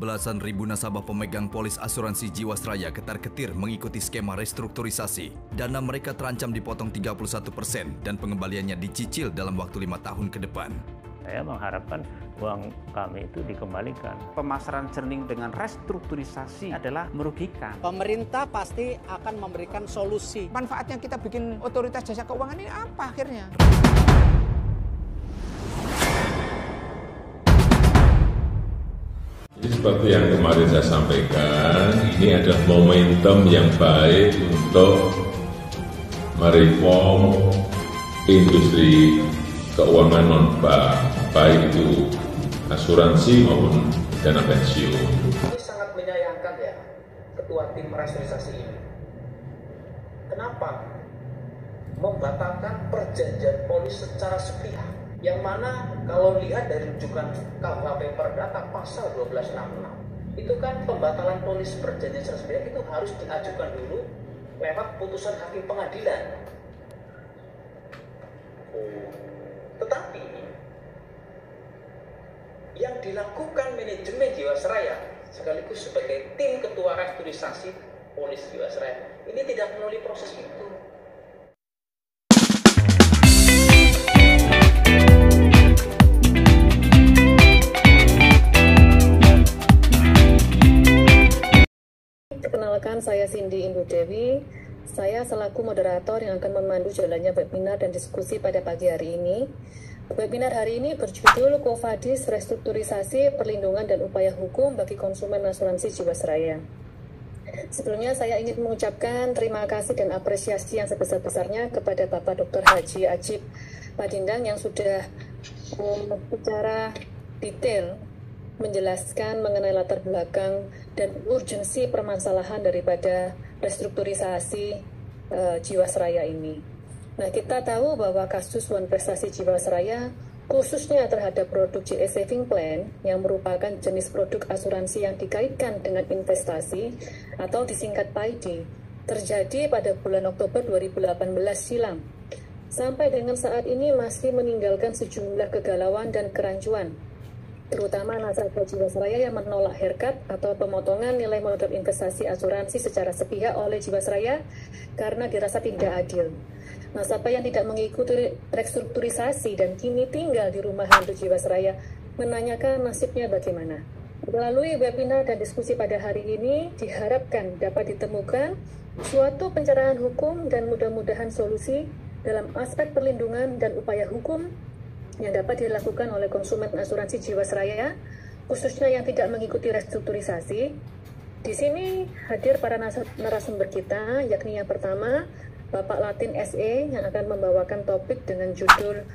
Belasan ribu nasabah pemegang polis asuransi Jiwasraya ketar-ketir mengikuti skema restrukturisasi. Dana mereka terancam dipotong 31% dan pengembaliannya dicicil dalam waktu 5 tahun ke depan. Saya mengharapkan uang kami itu dikembalikan. Pemasaran jernih dengan restrukturisasi adalah merugikan. Pemerintah pasti akan memberikan solusi. Manfaatnya kita bikin otoritas jasa keuangan ini apa akhirnya? Jadi seperti yang kemarin saya sampaikan, ini adalah momentum yang baik untuk mereform industri keuangan non-bank, baik itu asuransi maupun dana pensiun. Kami sangat menyayangkan ya ketua tim restrukturisasi ini. Kenapa? Membatalkan perjanjian polis secara sepihak. Yang mana kalau lihat dari rujukan KUHP Perdata pasal 1266 itu kan pembatalan polis perjanjian secara sepihak itu harus diajukan dulu lewat putusan hakim pengadilan. Tetapi yang dilakukan manajemen Jiwasraya sekaligus sebagai tim ketua restrukturisasi polis Jiwasraya ini tidak melalui proses itu. Perkenalkan, saya Cindy Indu Dewi. Saya selaku moderator yang akan memandu jalannya webinar dan diskusi pada pagi hari ini. Webinar hari ini berjudul Kovadis Restrukturisasi Perlindungan dan Upaya Hukum bagi Konsumen Asuransi Jiwasraya. Sebelumnya saya ingin mengucapkan terima kasih dan apresiasi yang sebesar-besarnya kepada Bapak Dr. Haji Ajib Padindang yang sudah secara detail menjelaskan mengenai latar belakang dan urgensi permasalahan daripada restrukturisasi Jiwasraya ini. Nah, kita tahu bahwa kasus One Prestasi Jiwasraya khususnya terhadap produk JS Saving Plan yang merupakan jenis produk asuransi yang dikaitkan dengan investasi atau disingkat PAID terjadi pada bulan Oktober 2018 silam. Sampai dengan saat ini masih meninggalkan sejumlah kegalauan dan kerancuan, terutama nasabah Jiwasraya yang menolak haircut atau pemotongan nilai modal investasi asuransi secara sepihak oleh Jiwasraya karena dirasa tidak adil. Nasabah yang tidak mengikuti restrukturisasi dan kini tinggal di rumah hantu Jiwasraya menanyakan nasibnya bagaimana. Melalui webinar dan diskusi pada hari ini diharapkan dapat ditemukan suatu pencerahan hukum dan mudah-mudahan solusi dalam aspek perlindungan dan upaya hukum yang dapat dilakukan oleh konsumen asuransi Jiwasraya, khususnya yang tidak mengikuti restrukturisasi. Di sini hadir para narasumber kita, yakni yang pertama, Bapak Latin SE yang akan membawakan topik dengan judul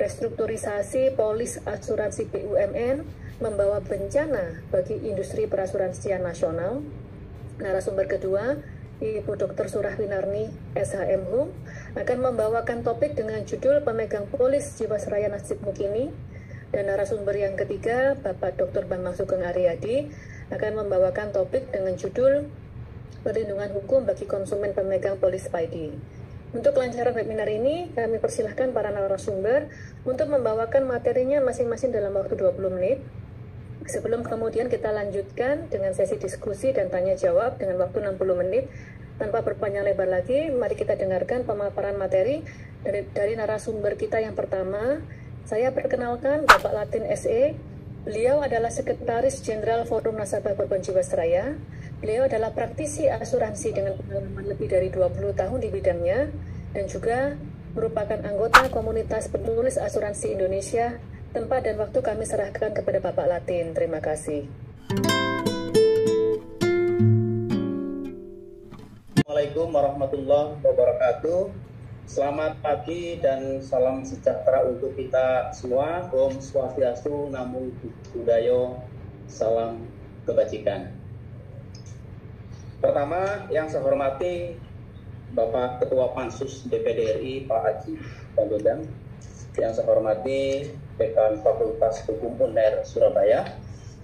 Restrukturisasi Polis Asuransi BUMN Membawa Bencana bagi Industri Perasuransian Nasional. Narasumber kedua, Ibu Dr. Surah Winarni, SHM Hum, akan membawakan topik dengan judul Pemegang Polis Jiwasraya Nasibmu Kini. Dan narasumber yang ketiga, Bapak Dr. Bambang Sugeng Aryadi, akan membawakan topik dengan judul Perlindungan Hukum bagi Konsumen Pemegang Polis PAID. Untuk kelancaran webinar ini, kami persilahkan para narasumber untuk membawakan materinya masing-masing dalam waktu 20 menit. Sebelum kemudian kita lanjutkan dengan sesi diskusi dan tanya jawab dengan waktu 60 menit. Tanpa berpanjang lebar lagi, mari kita dengarkan pemaparan materi dari narasumber kita yang pertama. Saya perkenalkan Bapak Latin SE. Beliau adalah Sekretaris Jenderal Forum Nasabah Korban Jiwasraya. Beliau adalah praktisi asuransi dengan pengalaman lebih dari 20 tahun di bidangnya dan juga merupakan anggota komunitas penulis asuransi Indonesia. Tempat dan waktu kami serahkan kepada Bapak Latin. Terima kasih. Assalamualaikum warahmatullahi wabarakatuh. Selamat pagi dan salam sejahtera untuk kita semua. Om Swastiastu, Namo Buddhaya, salam kebajikan. Pertama, yang saya hormati Bapak Ketua Pansus DPD RI Pak Haji Padindang, yang saya hormati Dekan Fakultas Hukum UNER Surabaya,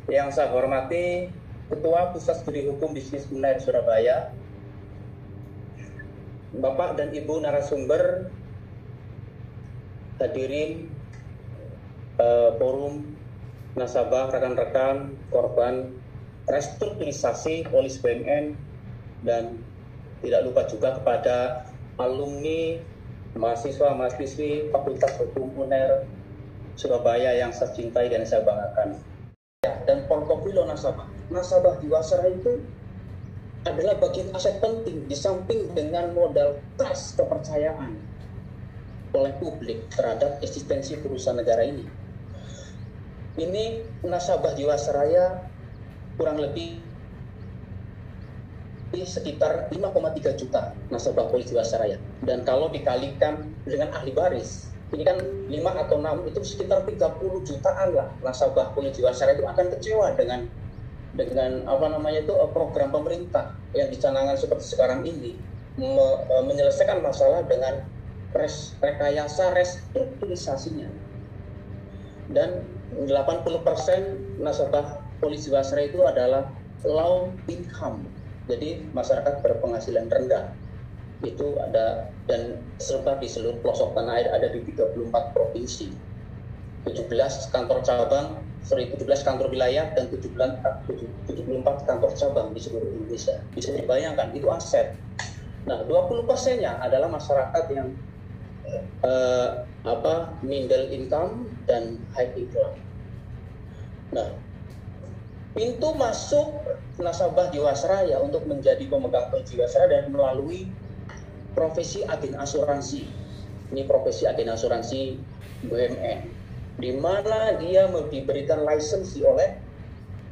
yang saya hormati Ketua Pusat Studi Hukum Bisnis UNER Surabaya, Bapak dan Ibu narasumber, hadirin forum nasabah, rekan-rekan korban restrukturisasi polis BUMN, dan tidak lupa juga kepada alumni, mahasiswa-mahasiswi Fakultas Hukum UNER Surabaya yang saya cintai dan saya banggakan. Dan portofilio nasabah Jiwasraya itu adalah bagian aset penting di samping dengan modal trust, kepercayaan oleh publik terhadap eksistensi perusahaan negara ini. Ini nasabah Jiwasraya kurang lebih sekitar 5,3 juta nasabah polis Jiwasraya. Dan kalau dikalikan dengan ahli waris, ini kan 5 atau 6 itu sekitar 30 jutaan lah nasabah polis Jiwasraya itu akan kecewa dengan program pemerintah yang dicanangkan seperti sekarang ini, menyelesaikan masalah dengan rekayasa restrukturisasinya. Dan 80% nasabah polis Jiwasraya itu adalah low income, jadi masyarakat berpenghasilan rendah. Itu ada dan serta di seluruh pelosok tanah air, ada di 34 provinsi, 17 kantor cabang, 17 kantor wilayah, dan 74 kantor cabang di seluruh Indonesia. Bisa dibayangkan, itu aset. Nah, 20%-nya adalah masyarakat yang middle income dan high income. Nah, pintu masuk nasabah Jiwasraya untuk menjadi pemegang polis Jiwasraya dan melalui profesi agen asuransi. Ini profesi agen asuransi BUMN, di mana dia diberikan lisensi oleh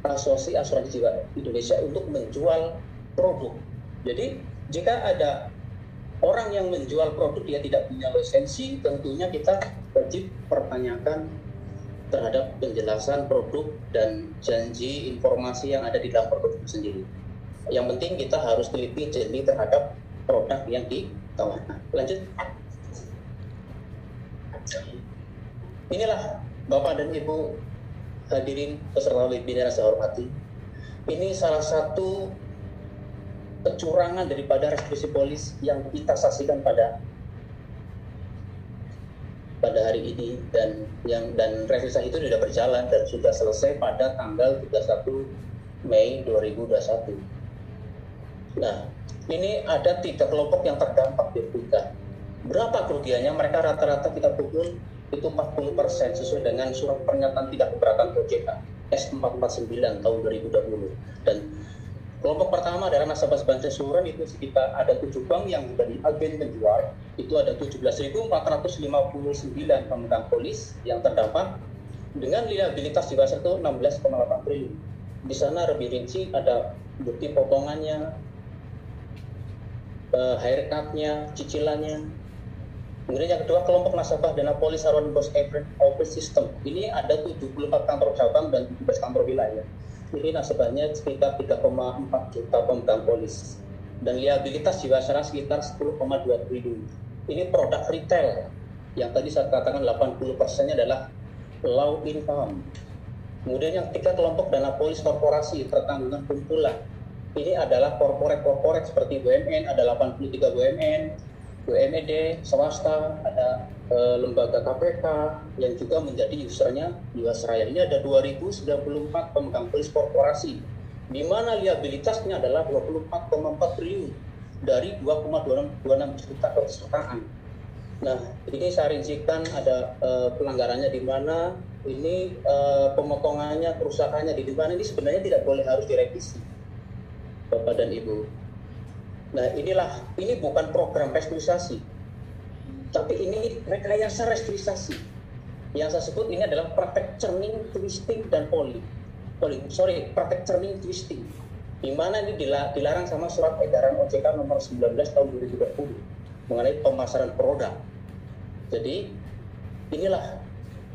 Asosiasi Asuransi Jiwa Indonesia untuk menjual produk. Jadi jika ada orang yang menjual produk dia tidak punya lisensi, tentunya kita wajib pertanyakan terhadap penjelasan produk dan janji informasi yang ada di dalam produk itu sendiri. Yang penting kita harus teliti jeli terhadap produk yang ditawarkan. Lanjut. Inilah Bapak dan Ibu hadirin peserta webinar yang saya hormati. Ini salah satu kecurangan daripada restitusi polis yang kita saksikan pada hari ini, dan restitusi itu sudah berjalan dan sudah selesai pada tanggal 31 Mei 2021. Nah, ini ada 3 kelompok yang terdampak di kita. Berapa kerugiannya? Mereka rata-rata kita pukul itu 40% sesuai dengan surat pernyataan tidak keberatan OJK S449 tahun 2020. Dan kelompok pertama adalah nasabah bantuan iuran, itu sekitar ada 7 bank yang menjadi agen penjual, itu ada 17.459 pemegang polis yang terdampak dengan liabilitas Jiwasraya itu 16,8 triliun. Di sana lebih rinci, ada bukti potongannya, haircut-nya, cicilannya. Kemudian yang kedua, kelompok nasabah dana polis Haruan Bos Office System. Ini ada 74 kantor cabang dan 17 kantor wilayah. Ini nasabahnya sekitar 3,4 juta pemegang polis. Dan liabilitas Jiwasraya sekitar 10,2 triliun. Ini produk retail. Yang tadi saya katakan 80%-nya adalah low income. Kemudian yang ketiga, kelompok dana polis korporasi pertanggungan kumpulan. Ini adalah korporat seperti BUMN, ada 83 BUMN, BUMD, swasta, ada lembaga KPK yang juga menjadi usernya Jiwasraya. Ini ada 2094 pemegang polis korporasi, di mana liabilitasnya adalah 24,4 triliun dari 2,26 juta kepesertaan. Nah, ini saya rincikan ada pelanggarannya di mana, ini pemotongannya, kerusakannya di mana. Ini sebenarnya tidak boleh harus direvisi, Bapak dan Ibu. Nah, ini bukan program restrukturisasi, tapi ini rekayasa restrukturisasi. Yang saya sebut ini adalah praktek churning, twisting, dan praktek churning, twisting, di mana ini dilarang sama surat edaran OJK nomor 19 tahun 2020 mengenai pemasaran produk. Jadi inilah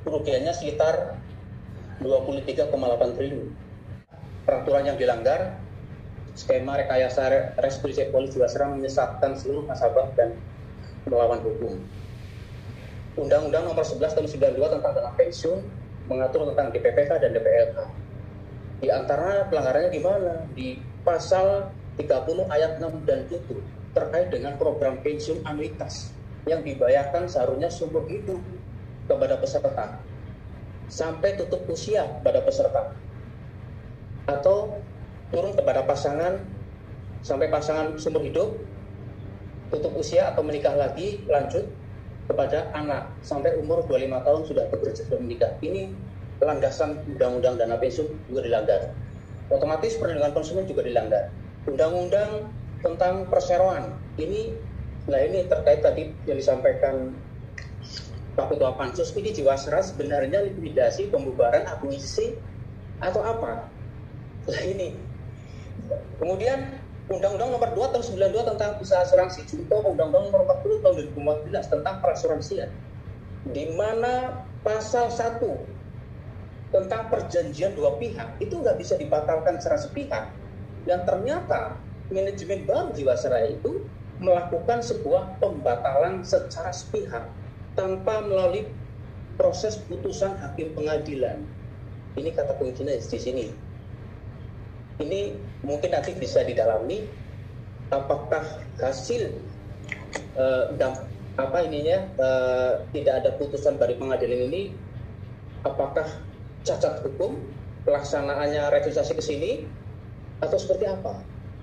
kerugiannya sekitar 23,8 triliun. Peraturan yang dilanggar, skema rekayasa restitusi polis Jiwasraya menyesatkan seluruh nasabah dan melawan hukum. Undang-Undang nomor 11 tahun 92 tentang dana pensiun mengatur tentang DPPK dan DPLK. Di antara pelanggarannya di mana? Di pasal 30 ayat 6 dan 7 terkait dengan program pensiun anuitas yang dibayarkan seharusnya seumur hidup kepada peserta sampai tutup usia pada peserta, atau turun kepada pasangan sampai pasangan seumur hidup, tutup usia atau menikah lagi, lanjut kepada anak sampai umur 25 tahun sudah bekerja dan menikah. Ini landasan undang-undang dana pensiun juga dilanggar. Otomatis perlindungan konsumen juga dilanggar. Undang-undang tentang perseroan ini terkait tadi yang disampaikan Pak Ketua Pansus, ini Jiwasraya sebenarnya likuidasi, pembubaran, akuisisi atau apa? Nah ini. Kemudian Undang-Undang Nomor 2 Tahun 92 tentang usaha asuransi, juga Undang-Undang Nomor 40 Tahun 2014 tentang perasuransian, di mana pasal 1 tentang perjanjian dua pihak itu nggak bisa dibatalkan secara sepihak. Dan ternyata manajemen baru Jiwasraya itu melakukan sebuah pembatalan secara sepihak tanpa melalui proses putusan hakim pengadilan. Ini kata kuncinya di sini. Ini mungkin nanti bisa didalami apakah hasil tidak ada putusan dari pengadilan ini, apakah cacat hukum pelaksanaannya revitalisasi ke sini atau seperti apa.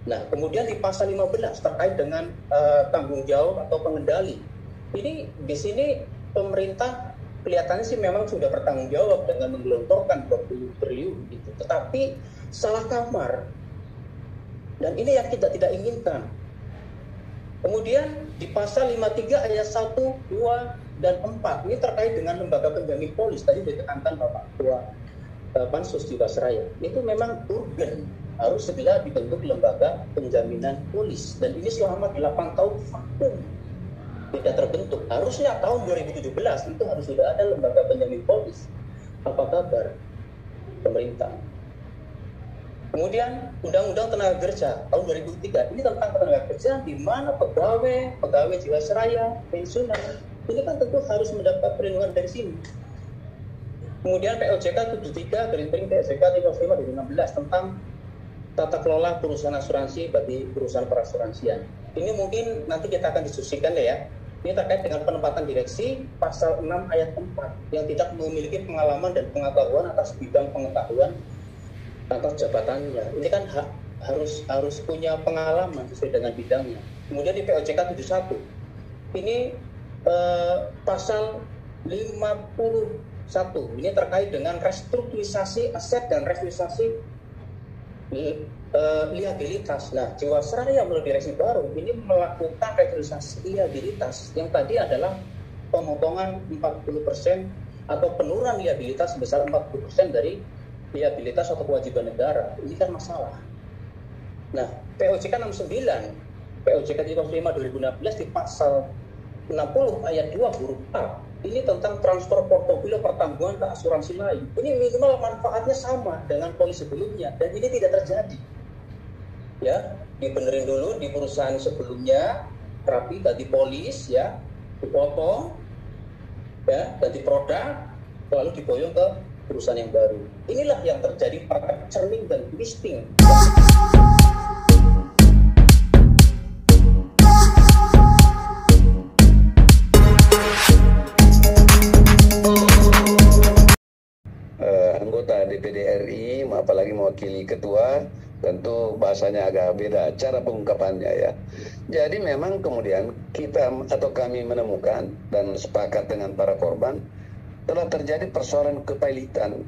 Nah, kemudian di pasal 15 terkait dengan tanggung jawab atau pengendali. Ini di sini pemerintah kelihatannya sih memang sudah bertanggung jawab dengan menggelontorkan 20 triliun gitu. Tetapi salah kamar. Dan ini yang kita tidak inginkan. Kemudian di pasal 53 ayat 1, 2, dan 4 ini terkait dengan lembaga penjamin polis. Tadi ditekankan Bapak Ketua Pansus Jiwasraya. Itu memang urgen, harus segera dibentuk lembaga penjaminan polis. Dan ini selama 8 tahun vakum tidak terbentuk. Harusnya tahun 2017 itu harus sudah ada lembaga penjamin polis. Apa kabar pemerintah? Kemudian Undang-Undang Tenaga Kerja tahun 2003 ini tentang tenaga kerja di mana pegawai Jiwasraya, pensiunan ini kan tentu harus mendapat perlindungan dari sini. Kemudian POJK 73 POJK 55 2016 tentang tata kelola perusahaan asuransi bagi perusahaan perasuransian. Ini mungkin nanti kita akan diskusikan ya. Ini terkait dengan penempatan direksi pasal 6 ayat 4 yang tidak memiliki pengalaman dan pengetahuan atas bidang pengetahuan atas jabatannya. Ini kan harus punya pengalaman sesuai dengan bidangnya. Kemudian di POJK 71 ini pasal 51 ini terkait dengan restrukturisasi aset dan restrukturisasi liabilitas. Nah, Jiwasraya melalui direksi baru ini melakukan restrukturisasi liabilitas yang tadi adalah pemotongan 40% atau penurunan liabilitas sebesar 40% dari liabilitas atau kewajiban negara. Ini kan masalah. Nah, POJK 69 POJK 35 2016 di pasal 60 ayat 2 huruf A ini tentang transfer portofolio pertanggungan ke asuransi lain. Ini minimal manfaatnya sama dengan polis sebelumnya dan ini tidak terjadi. Ya, dibenerin dulu di perusahaan sebelumnya, rapi ganti polis ya, dipotong ya, ganti produk, lalu diboyong ke perusahaan yang baru. Inilah yang terjadi pada churning dan twisting. Anggota DPD RI, apalagi mewakili ketua, tentu bahasanya agak beda cara pengungkapannya ya. Jadi memang kemudian kita atau kami menemukan dan sepakat dengan para korban telah terjadi persoalan kepailitan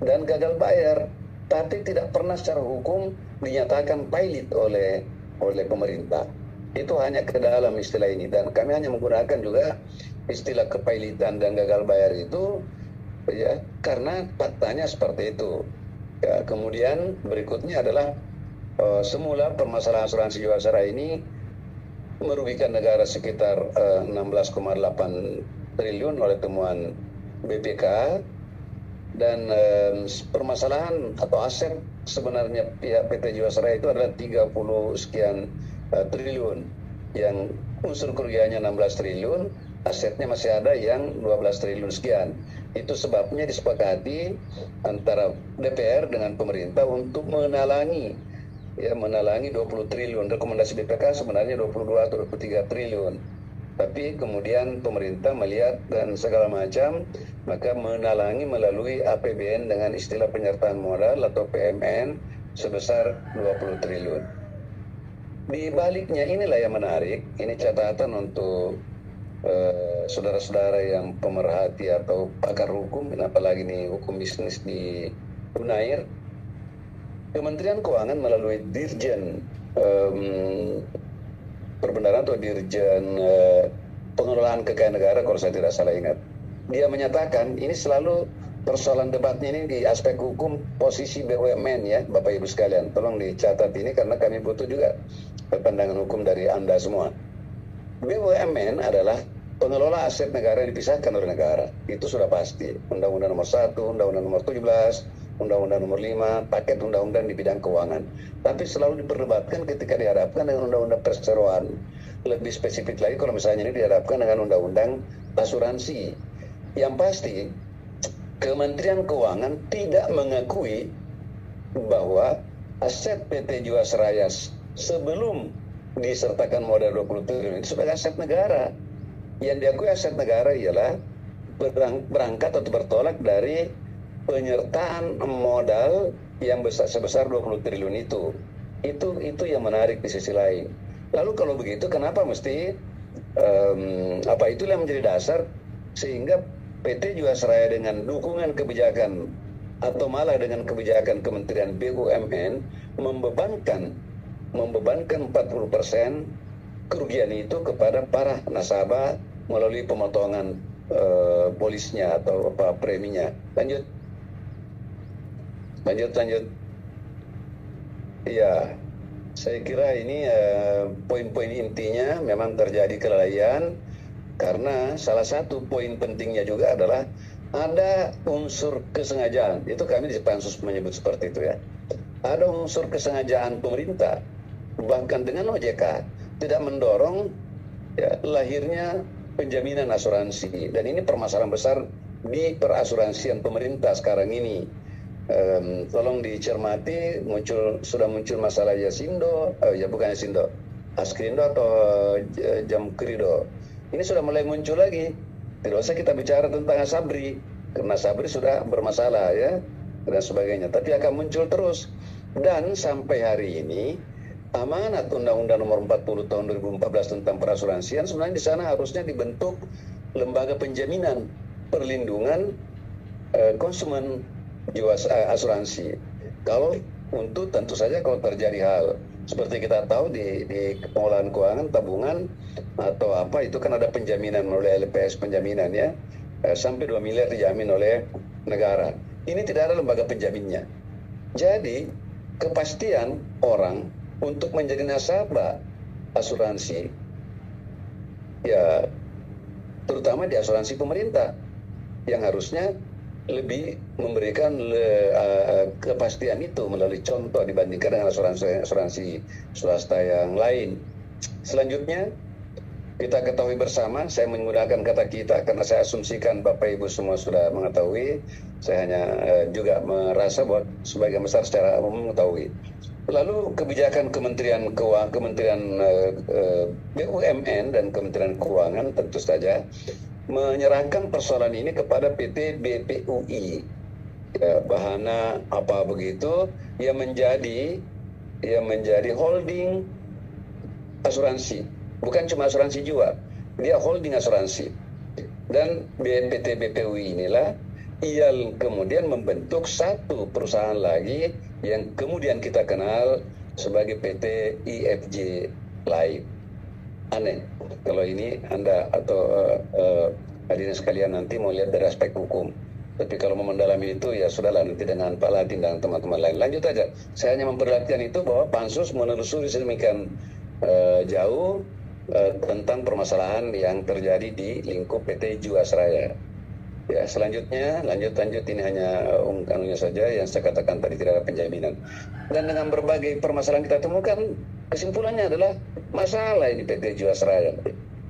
dan gagal bayar, tapi tidak pernah secara hukum dinyatakan pailit oleh pemerintah. Itu hanya ke dalam istilah ini dan kami hanya menggunakan juga istilah kepailitan dan gagal bayar itu ya karena faktanya seperti itu. Ya, kemudian berikutnya adalah semula permasalahan asuransi Jiwasraya ini merugikan negara sekitar 16,8 triliun oleh temuan BPK dan permasalahan atau aset sebenarnya pihak PT Jiwasraya itu adalah 30 sekian triliun yang unsur kerugiannya 16 triliun, asetnya masih ada yang 12 triliun sekian. Itu sebabnya disepakati antara DPR dengan pemerintah untuk menalangi 20 triliun. Rekomendasi BPK sebenarnya 22 atau 23 triliun. Tapi kemudian pemerintah melihat dan segala macam, maka menalangi melalui APBN dengan istilah penyertaan modal atau PMN sebesar 20 triliun. Di baliknya inilah yang menarik, ini catatan untuk saudara-saudara yang pemerhati atau pakar hukum, apalagi nih hukum bisnis di Unair. Kementerian Keuangan melalui Dirjen Perbendaharaan atau Dirjen Pengelolaan Kekayaan Negara, kalau saya tidak salah ingat, dia menyatakan ini selalu persoalan debatnya ini di aspek hukum posisi BUMN ya, Bapak Ibu sekalian. Tolong dicatat ini karena kami butuh juga pandangan hukum dari Anda semua. BUMN adalah pengelola aset negara yang dipisahkan oleh negara. Itu sudah pasti. Undang-Undang nomor 1, Undang-Undang nomor 17, Undang-Undang nomor 5, paket undang-undang di bidang keuangan. Tapi selalu diperdebatkan ketika dihadapkan dengan Undang-Undang perseroan. Lebih spesifik lagi kalau misalnya ini dihadapkan dengan Undang-Undang asuransi. Yang pasti, Kementerian Keuangan tidak mengakui bahwa aset PT Jiwasraya sebelum disertakan modal 20 triliun itu sebagai aset negara. Yang diakui aset negara ialah berangkat atau bertolak dari penyertaan modal yang sebesar 20 triliun itu. Itu yang menarik di sisi lain. Lalu kalau begitu kenapa mesti itulah yang menjadi dasar sehingga PT Jiwasraya dengan dukungan kebijakan atau malah dengan kebijakan Kementerian BUMN membebankan 40% kerugian itu kepada para nasabah melalui pemotongan polisnya atau preminya. Lanjut. Iya, saya kira ini poin-poin intinya memang terjadi kelalaian. Karena salah satu poin pentingnya juga adalah ada unsur kesengajaan. Itu kami di Pansus menyebut seperti itu ya. Ada unsur kesengajaan pemerintah, bahkan dengan OJK, tidak mendorong ya, lahirnya penjaminan asuransi. Dan ini permasalahan besar di perasuransian pemerintah sekarang ini. Tolong dicermati, sudah muncul masalah Yasindo, bukan Yasindo, Askrindo atau Jamkrido. Ini sudah mulai muncul lagi. Tidak usah kita bicara tentang Asabri, karena Asabri sudah bermasalah ya, dan sebagainya. Tapi akan muncul terus. Dan sampai hari ini, amanat Undang-Undang nomor 40 tahun 2014 tentang perasuransian, sebenarnya di sana harusnya dibentuk lembaga penjaminan perlindungan konsumen jiwa asuransi. Kalau untuk tentu saja kalau terjadi hal seperti kita tahu di pengelolaan keuangan tabungan atau apa itu kan ada penjaminan oleh LPS penjaminan ya, sampai 2 miliar dijamin oleh negara. Ini tidak ada lembaga penjaminnya. Jadi kepastian orang untuk menjadi nasabah asuransi ya terutama di asuransi pemerintah yang harusnya lebih memberikan kepastian itu melalui contoh dibandingkan dengan asuransi swasta yang lain. Selanjutnya kita ketahui bersama, saya menggunakan kata kita karena saya asumsikan Bapak Ibu semua sudah mengetahui. Saya hanya juga merasa bahwa sebagian besar secara umum mengetahui. Lalu kebijakan Kementerian Keuangan, Kementerian BUMN dan Kementerian Keuangan tentu saja menyerahkan persoalan ini kepada PT BPUI ya, bahana apa begitu yang menjadi holding asuransi, bukan cuma asuransi jiwa, dia holding asuransi. Dan PT BPUI inilah yang kemudian membentuk satu perusahaan lagi yang kemudian kita kenal sebagai PT IFJ Life. Aneh kalau ini Anda atau hadirin sekalian nanti mau lihat dari aspek hukum. Tapi kalau mau mendalami itu ya sudahlah nanti dengan Pak Latin dan teman-teman lain. Lanjut aja. Saya hanya memperlihatkan itu bahwa Pansus menelusuri sedemikian jauh tentang permasalahan yang terjadi di lingkup PT Jiwasraya. Ya, selanjutnya lanjut ini hanya ungkapannya saja yang saya katakan tadi tidak ada penjaminan. Dan dengan berbagai permasalahan kita temukan, kesimpulannya adalah masalah ini PT Jiwasraya.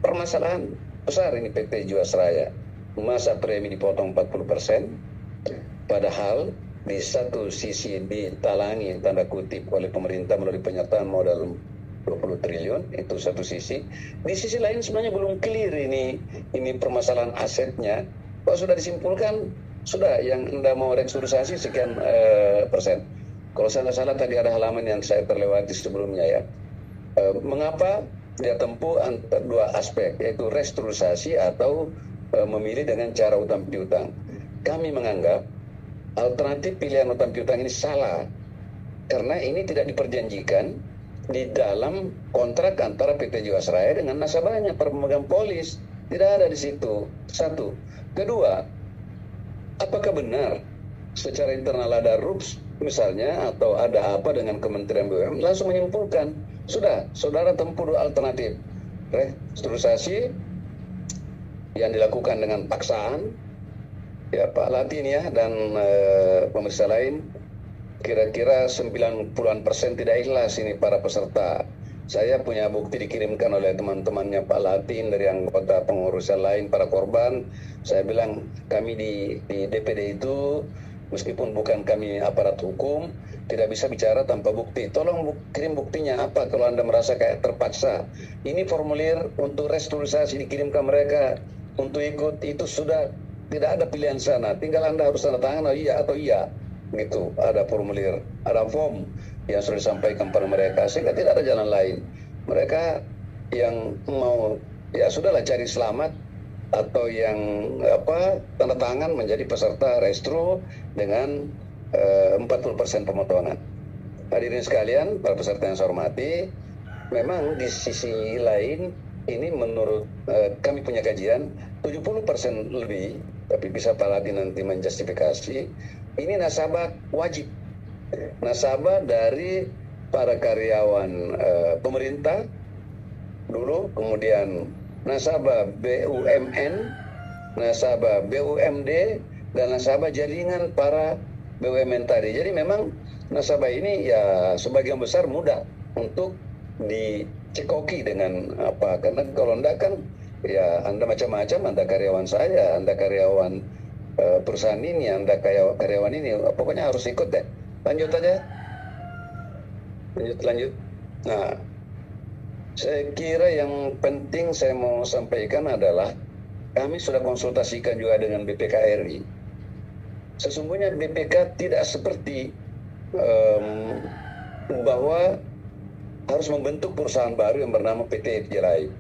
Permasalahan besar ini PT Jiwasraya. Masa premi dipotong 40%, padahal di satu sisi ditalangi tanda kutip oleh pemerintah melalui penyertaan modal 20 triliun, itu satu sisi. Di sisi lain sebenarnya belum clear ini permasalahan asetnya. Kalau sudah disimpulkan, sudah yang Anda mau restrukturisasi sekian persen. Kalau salah tadi ada halaman yang saya terlewati sebelumnya ya. Mengapa dia tempuh dua aspek, yaitu restrukturisasi atau memilih dengan cara utang piutang. Kami menganggap alternatif pilihan utang piutang ini salah, karena ini tidak diperjanjikan di dalam kontrak antara PT Jiwasraya dengan nasabahnya, pemegang polis. Tidak ada di situ. Satu. Kedua, apakah benar secara internal ada RUPS misalnya, atau ada apa dengan Kementerian BUMN, langsung menyimpulkan, sudah, saudara tempuh dua alternatif. Restrukturisasi yang dilakukan dengan paksaan, ya Pak Latin ya, dan pemeriksa lain, kira-kira 90% tidak ikhlas ini para peserta. Saya punya bukti dikirimkan oleh teman-temannya Pak Latin dari anggota pengurusan lain, para korban. Saya bilang, kami di DPD itu, meskipun bukan kami aparat hukum, tidak bisa bicara tanpa bukti. Tolong kirim buktinya apa kalau Anda merasa kayak terpaksa. Ini formulir untuk restrukturisasi dikirimkan mereka untuk ikut, itu sudah tidak ada pilihan sana. Tinggal Anda harus tanda tangan iya atau iya. Gitu, ada formulir, ada form yang sudah disampaikan pada mereka, sehingga tidak ada jalan lain. Mereka yang mau, ya sudahlah, cari selamat, atau yang tanda tangan menjadi peserta restru dengan 40% pemotongan. Hadirin sekalian, para peserta yang saya hormati, memang di sisi lain ini menurut kami punya kajian 70% lebih, tapi bisa Pak Ladi nanti menjustifikasi, ini nasabah wajib, nasabah dari para karyawan pemerintah dulu, kemudian nasabah BUMN, nasabah BUMD, dan nasabah jaringan para BUMN tadi. Jadi memang nasabah ini ya sebagian besar mudah untuk dicekoki dengan apa, karena kalau enggak kan ya Anda macam-macam, Anda karyawan saya, Anda karyawan perusahaan ini, Anda karyawan ini, pokoknya harus ikut deh. Lanjut aja. Lanjut. Nah, saya kira yang penting saya mau sampaikan adalah kami sudah konsultasikan juga dengan BPK RI. Sesungguhnya BPK tidak seperti bahwa harus membentuk perusahaan baru yang bernama PT FJ Live.